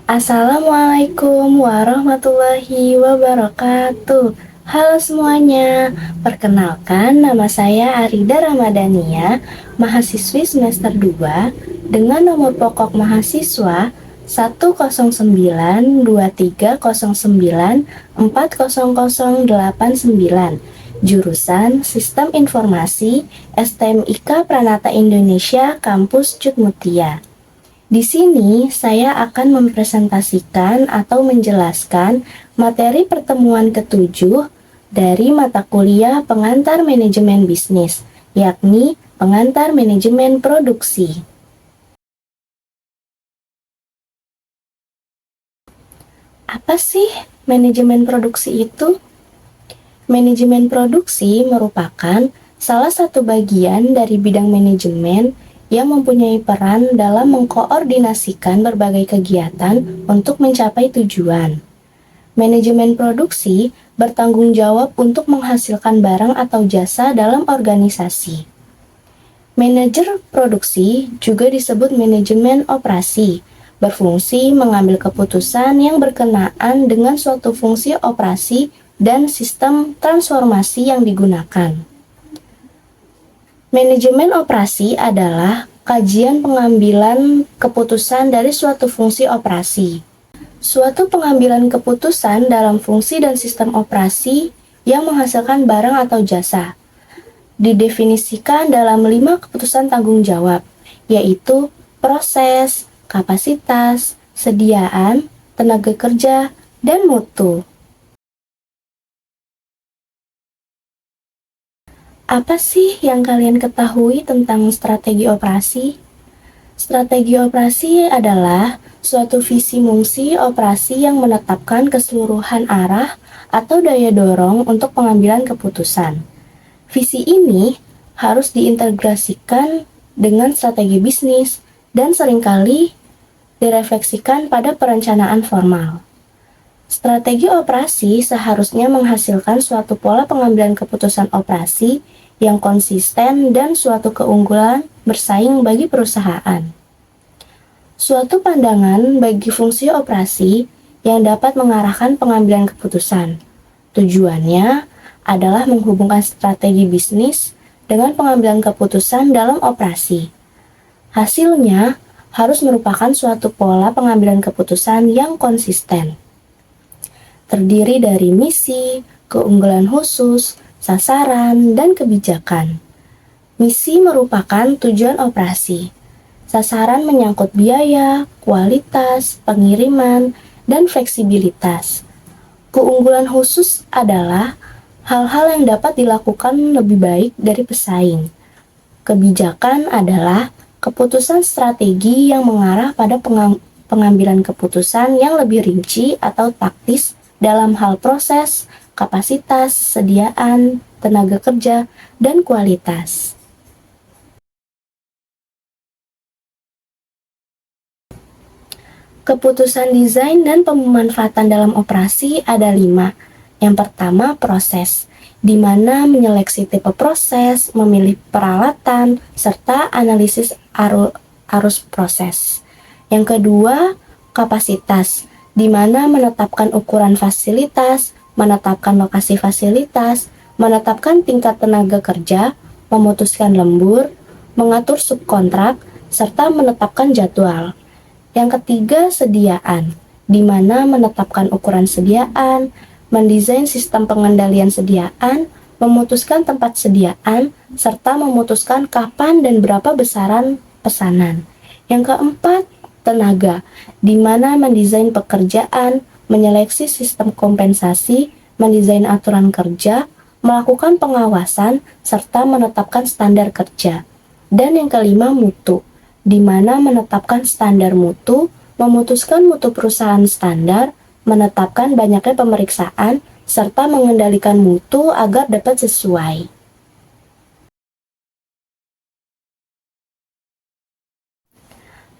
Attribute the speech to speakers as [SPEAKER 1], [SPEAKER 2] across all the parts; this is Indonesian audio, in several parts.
[SPEAKER 1] Assalamualaikum warahmatullahi wabarakatuh. Halo semuanya, perkenalkan nama saya Arida Ramadhania, mahasiswi semester 2 dengan nomor pokok mahasiswa 1092309400089, jurusan Sistem Informasi STMIK Pranata Indonesia Kampus Cutmutia. Di sini saya akan mempresentasikan atau menjelaskan materi pertemuan ketujuh dari mata kuliah pengantar manajemen bisnis, yakni pengantar manajemen produksi. Apa sih manajemen produksi itu? Manajemen produksi merupakan salah satu bagian dari bidang manajemen yang mempunyai peran dalam mengkoordinasikan berbagai kegiatan untuk mencapai tujuan. Manajemen produksi bertanggung jawab untuk menghasilkan barang atau jasa dalam organisasi. Manajer produksi juga disebut manajemen operasi, berfungsi mengambil keputusan yang berkenaan dengan suatu fungsi operasi dan sistem transformasi yang digunakan. Manajemen operasi adalah kajian pengambilan keputusan dari suatu fungsi operasi. Suatu pengambilan keputusan dalam fungsi dan sistem operasi yang menghasilkan barang atau jasa. Didefinisikan dalam 5 keputusan tanggung jawab, yaitu proses, kapasitas, sediaan, tenaga kerja, dan mutu. Apa sih yang kalian ketahui tentang strategi operasi? Strategi operasi adalah suatu visi fungsi operasi yang menetapkan keseluruhan arah atau daya dorong untuk pengambilan keputusan. Visi ini harus diintegrasikan dengan strategi bisnis dan seringkali direfleksikan pada perencanaan formal. Strategi operasi seharusnya menghasilkan suatu pola pengambilan keputusan operasi yang konsisten dan suatu keunggulan bersaing bagi perusahaan. Suatu pandangan bagi fungsi operasi yang dapat mengarahkan pengambilan keputusan. Tujuannya adalah menghubungkan strategi bisnis dengan pengambilan keputusan dalam operasi. Hasilnya harus merupakan suatu pola pengambilan keputusan yang konsisten. Terdiri dari misi, keunggulan khusus, sasaran, dan kebijakan. Misi merupakan tujuan operasi. Sasaran menyangkut biaya, kualitas, pengiriman, dan fleksibilitas. Keunggulan khusus adalah hal-hal yang dapat dilakukan lebih baik dari pesaing. Kebijakan adalah keputusan strategi yang mengarah pada pengambilan keputusan yang lebih rinci atau taktis dalam hal proses, kapasitas, sediaan, tenaga kerja, dan kualitas. Keputusan desain dan pemanfaatan dalam operasi ada 5. Yang pertama, proses, di mana menyeleksi tipe proses, memilih peralatan, serta analisis arus proses. Yang kedua, kapasitas, di mana menetapkan ukuran fasilitas, menetapkan lokasi fasilitas, menetapkan tingkat tenaga kerja, memutuskan lembur, mengatur subkontrak, serta menetapkan jadwal. Yang ketiga, sediaan, di mana menetapkan ukuran sediaan, mendesain sistem pengendalian sediaan, memutuskan tempat sediaan, serta memutuskan kapan dan berapa besaran pesanan. Yang keempat, tenaga, di mana mendesain pekerjaan, menyeleksi sistem kompensasi, mendesain aturan kerja, melakukan pengawasan, serta menetapkan standar kerja. Dan yang kelima, mutu, di mana menetapkan standar mutu, memutuskan mutu perusahaan standar, menetapkan banyaknya pemeriksaan, serta mengendalikan mutu agar dapat sesuai.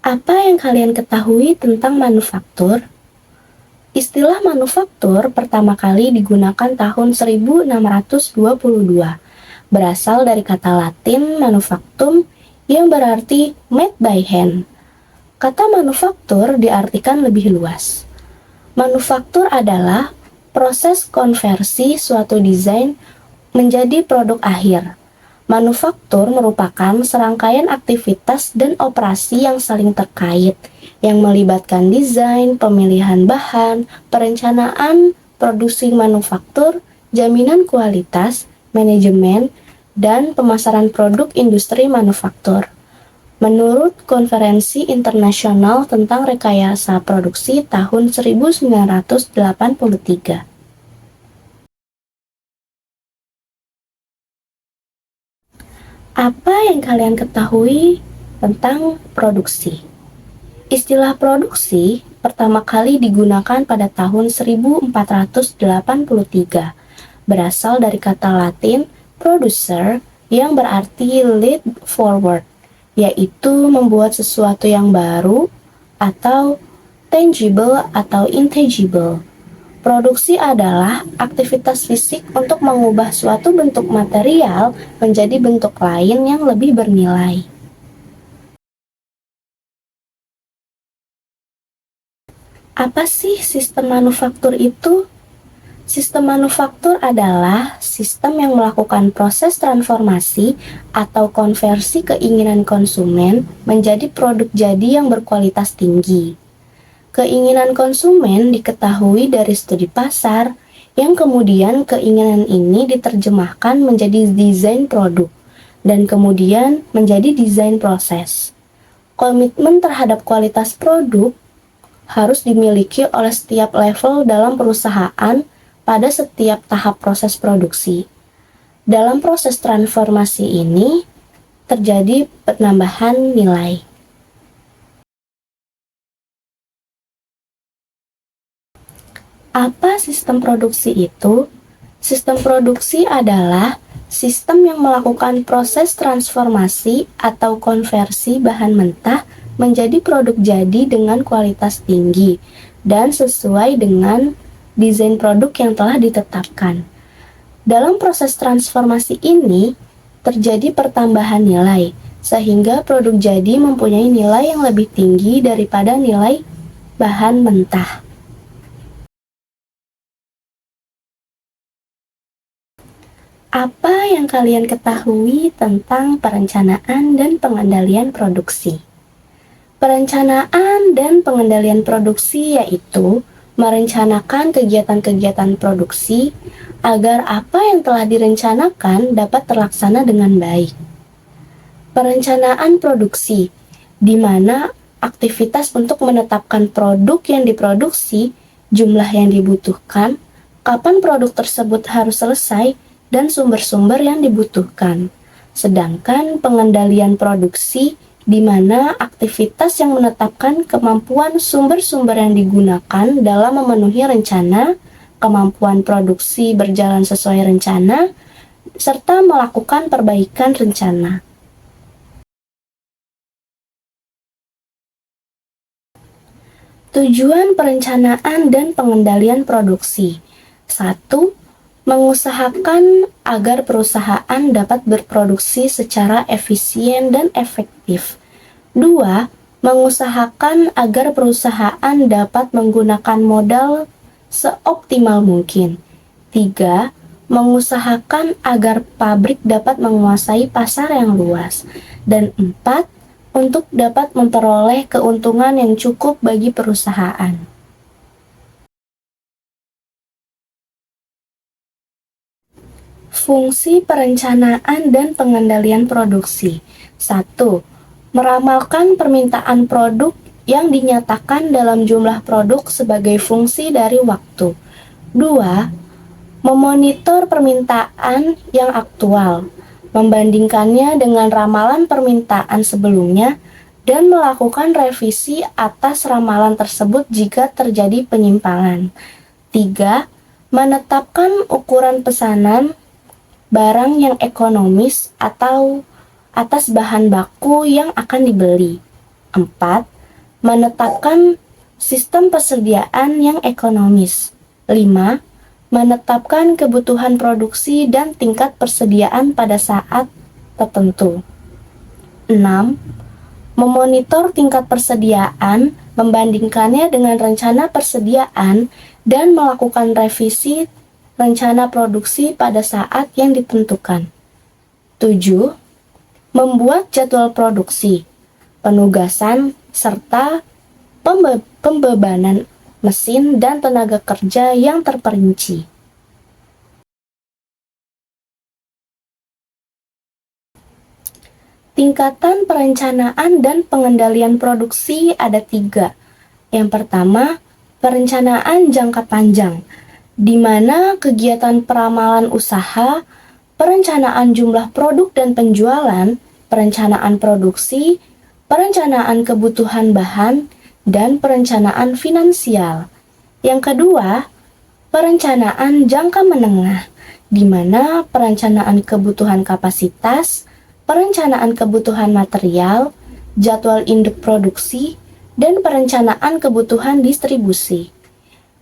[SPEAKER 1] Apa yang kalian ketahui tentang manufaktur? Istilah manufaktur pertama kali digunakan tahun 1622, berasal dari kata Latin manufactum yang berarti made by hand. Kata manufaktur diartikan lebih luas. Manufaktur adalah proses konversi suatu desain menjadi produk akhir. Manufaktur merupakan serangkaian aktivitas dan operasi yang saling terkait, yang melibatkan desain, pemilihan bahan, perencanaan, produksi manufaktur, jaminan kualitas, manajemen, dan pemasaran produk industri manufaktur. Menurut Konferensi Internasional tentang Rekayasa Produksi tahun 1983. Apa yang kalian ketahui tentang produksi? Istilah produksi pertama kali digunakan pada tahun 1483, berasal dari kata Latin producer yang berarti lead forward, yaitu membuat sesuatu yang baru atau tangible atau intangible. Produksi adalah aktivitas fisik untuk mengubah suatu bentuk material menjadi bentuk lain yang lebih bernilai. Apa sih sistem manufaktur itu? Sistem manufaktur adalah sistem yang melakukan proses transformasi atau konversi keinginan konsumen menjadi produk jadi yang berkualitas tinggi. Keinginan konsumen diketahui dari studi pasar, yang kemudian keinginan ini diterjemahkan menjadi desain produk, dan kemudian menjadi desain proses. Komitmen terhadap kualitas produk harus dimiliki oleh setiap level dalam perusahaan pada setiap tahap proses produksi. Dalam proses transformasi ini, terjadi penambahan nilai. Apa sistem produksi itu? Sistem produksi adalah sistem yang melakukan proses transformasi atau konversi bahan mentah menjadi produk jadi dengan kualitas tinggi dan sesuai dengan desain produk yang telah ditetapkan. Dalam proses transformasi ini, terjadi pertambahan nilai, sehingga produk jadi mempunyai nilai yang lebih tinggi daripada nilai bahan mentah. Apa yang kalian ketahui tentang perencanaan dan pengendalian produksi? Perencanaan dan pengendalian produksi yaitu merencanakan kegiatan-kegiatan produksi agar apa yang telah direncanakan dapat terlaksana dengan baik. Perencanaan produksi, di mana aktivitas untuk menetapkan produk yang diproduksi, jumlah yang dibutuhkan, kapan produk tersebut harus selesai, dan sumber-sumber yang dibutuhkan. Sedangkan pengendalian produksi di mana aktivitas yang menetapkan kemampuan sumber-sumber yang digunakan dalam memenuhi rencana, kemampuan produksi berjalan sesuai rencana, serta melakukan perbaikan rencana. Tujuan perencanaan dan pengendalian produksi. 1. Mengusahakan agar perusahaan dapat berproduksi secara efisien dan efektif. 2. Mengusahakan agar perusahaan dapat menggunakan modal seoptimal mungkin. 3. Mengusahakan agar pabrik dapat menguasai pasar yang luas. Dan 4. Untuk dapat memperoleh keuntungan yang cukup bagi perusahaan. Fungsi perencanaan dan pengendalian produksi. 1. Meramalkan permintaan produk yang dinyatakan dalam jumlah produk sebagai fungsi dari waktu. 2. Memonitor permintaan yang aktual, membandingkannya dengan ramalan permintaan sebelumnya, dan melakukan revisi atas ramalan tersebut jika terjadi penyimpangan. 3. Menetapkan ukuran pesanan barang yang ekonomis atau atas bahan baku yang akan dibeli. 4. Menetapkan sistem persediaan yang ekonomis. 5. Menetapkan kebutuhan produksi dan tingkat persediaan pada saat tertentu. 6. memonitor tingkat persediaan, membandingkannya dengan rencana persediaan, dan melakukan revisi rencana produksi pada saat yang ditentukan. 7. Membuat jadwal produksi, penugasan, serta pembebanan mesin dan tenaga kerja yang terperinci. Tingkatan perencanaan dan pengendalian produksi ada 3. Yang pertama, perencanaan jangka panjang, di mana kegiatan peramalan usaha, perencanaan jumlah produk dan penjualan, perencanaan produksi, perencanaan kebutuhan bahan, dan perencanaan finansial. Yang kedua, perencanaan jangka menengah, di mana perencanaan kebutuhan kapasitas, perencanaan kebutuhan material, jadwal induk produksi, dan perencanaan kebutuhan distribusi.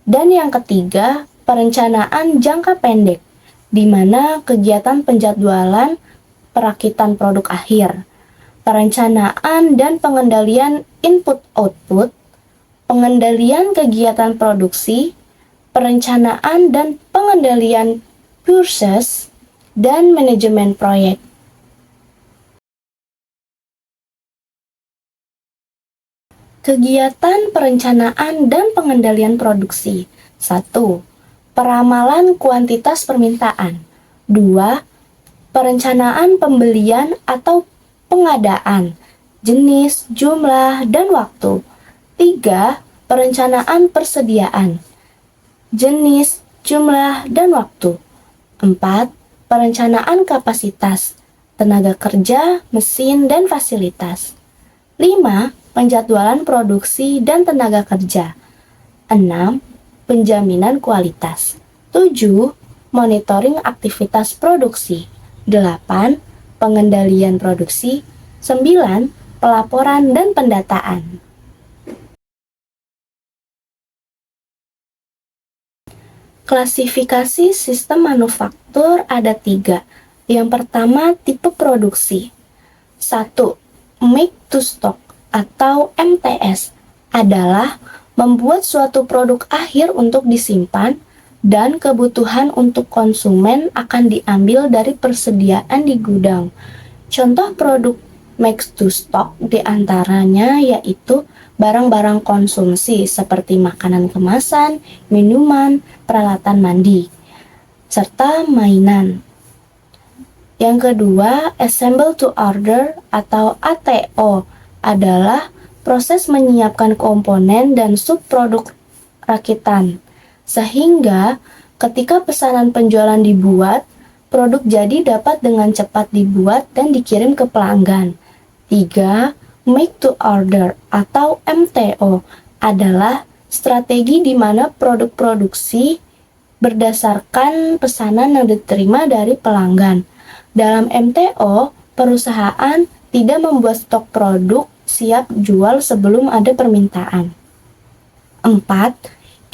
[SPEAKER 1] Dan yang ketiga, perencanaan jangka pendek, di mana kegiatan penjadwalan perakitan produk akhir, perencanaan dan pengendalian input-output, pengendalian kegiatan produksi, perencanaan dan pengendalian proses, dan manajemen proyek. Kegiatan perencanaan dan pengendalian produksi. 1. Peramalan kuantitas permintaan. 2. Perencanaan pembelian atau pengadaan, jenis, jumlah, dan waktu. 3. Perencanaan persediaan, jenis, jumlah, dan waktu. 4. Perencanaan kapasitas, tenaga kerja, mesin, dan fasilitas. 5. Penjadwalan produksi dan tenaga kerja. 6. Penjaminan kualitas. 7. Monitoring aktivitas produksi. 8. Pengendalian produksi. 9. Pelaporan dan pendataan. Klasifikasi sistem manufaktur ada 3. Yang pertama, tipe produksi. 1. Make to stock atau MTS adalah membuat suatu produk akhir untuk disimpan dan kebutuhan untuk konsumen akan diambil dari persediaan di gudang. Contoh produk make to stock diantaranya yaitu barang-barang konsumsi seperti makanan kemasan, minuman, peralatan mandi, serta mainan. Yang kedua, assemble to order atau ATO adalah proses menyiapkan komponen dan subproduk rakitan, sehingga ketika pesanan penjualan dibuat, produk jadi dapat dengan cepat dibuat dan dikirim ke pelanggan. 3. Make to order atau MTO adalah strategi di mana produk produksi berdasarkan pesanan yang diterima dari pelanggan. Dalam MTO, perusahaan tidak membuat stok produk siap jual sebelum ada permintaan. 4.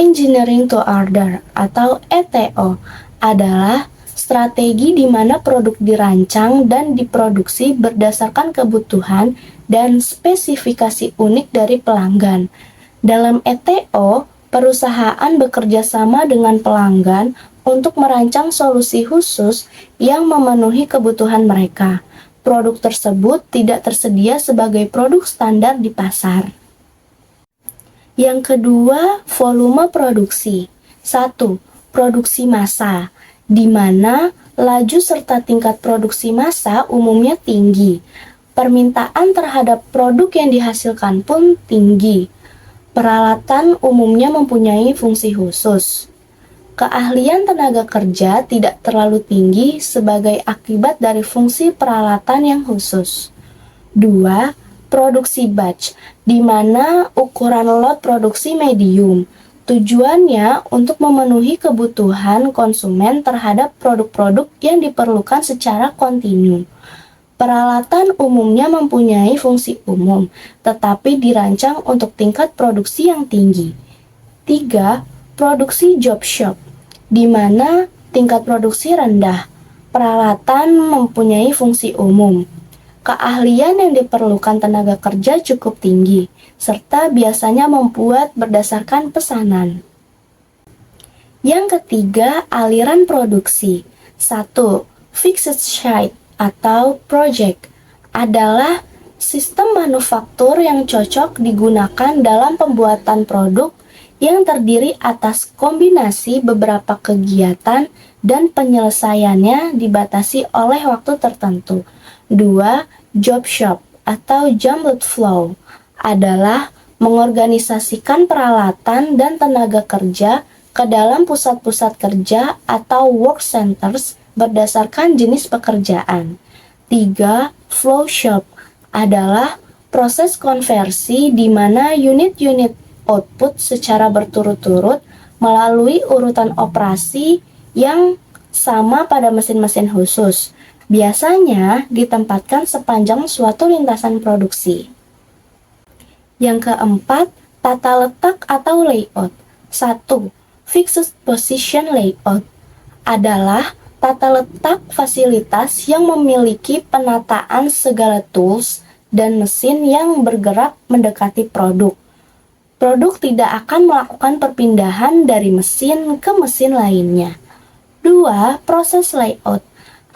[SPEAKER 1] Engineering to order atau ETO adalah strategi di mana produk dirancang dan diproduksi berdasarkan kebutuhan dan spesifikasi unik dari pelanggan. Dalam ETO, perusahaan bekerja sama dengan pelanggan untuk merancang solusi khusus yang memenuhi kebutuhan mereka. Produk tersebut tidak tersedia sebagai produk standar di pasar. Yang kedua, volume produksi. 1. Produksi massa, di mana laju serta tingkat produksi massa umumnya tinggi. Permintaan terhadap produk yang dihasilkan pun tinggi. Peralatan umumnya mempunyai fungsi khusus. Keahlian tenaga kerja tidak terlalu tinggi sebagai akibat dari fungsi peralatan yang khusus. 2. Produksi batch, di mana ukuran lot produksi medium. Tujuannya untuk memenuhi kebutuhan konsumen terhadap produk-produk yang diperlukan secara kontinu. Peralatan umumnya mempunyai fungsi umum, tetapi dirancang untuk tingkat produksi yang tinggi. 3. Produksi job shop, di mana tingkat produksi rendah. Peralatan mempunyai fungsi umum. Keahlian yang diperlukan tenaga kerja cukup tinggi, serta biasanya membuat berdasarkan pesanan. Yang ketiga, aliran produksi. 1. Fixed site atau project adalah sistem manufaktur yang cocok digunakan dalam pembuatan produk yang terdiri atas kombinasi beberapa kegiatan dan penyelesaiannya dibatasi oleh waktu tertentu. 2. Job shop atau jumbled flow adalah mengorganisasikan peralatan dan tenaga kerja ke dalam pusat-pusat kerja atau work centers berdasarkan jenis pekerjaan. 3. Flow shop adalah proses konversi di mana unit-unit output secara berturut-turut melalui urutan operasi yang sama pada mesin-mesin khusus. Biasanya ditempatkan sepanjang suatu lintasan produksi. Yang keempat, tata letak atau layout. 1. Fixed position layout adalah tata letak fasilitas yang memiliki penataan segala tools dan mesin yang bergerak mendekati produk. Produk tidak akan melakukan perpindahan dari mesin ke mesin lainnya. 2. Proses layout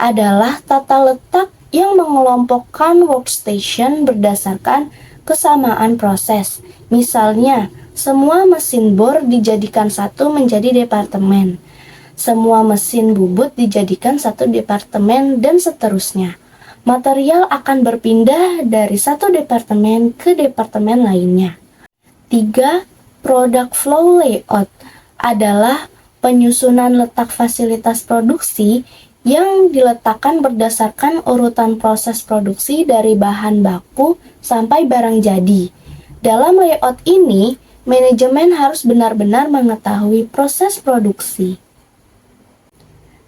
[SPEAKER 1] adalah tata letak yang mengelompokkan workstation berdasarkan kesamaan proses. Misalnya, semua mesin bor dijadikan satu menjadi departemen, semua mesin bubut dijadikan satu departemen, dan seterusnya. Material akan berpindah dari satu departemen ke departemen lainnya. 3. Product flow layout adalah penyusunan letak fasilitas produksi yang diletakkan berdasarkan urutan proses produksi dari bahan baku sampai barang jadi. Dalam layout ini, manajemen harus benar-benar mengetahui proses produksi.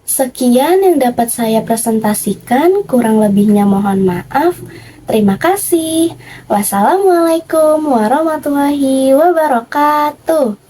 [SPEAKER 1] Sekian yang dapat saya presentasikan, kurang lebihnya mohon maaf. Terima kasih. Wassalamualaikum warahmatullahi wabarakatuh.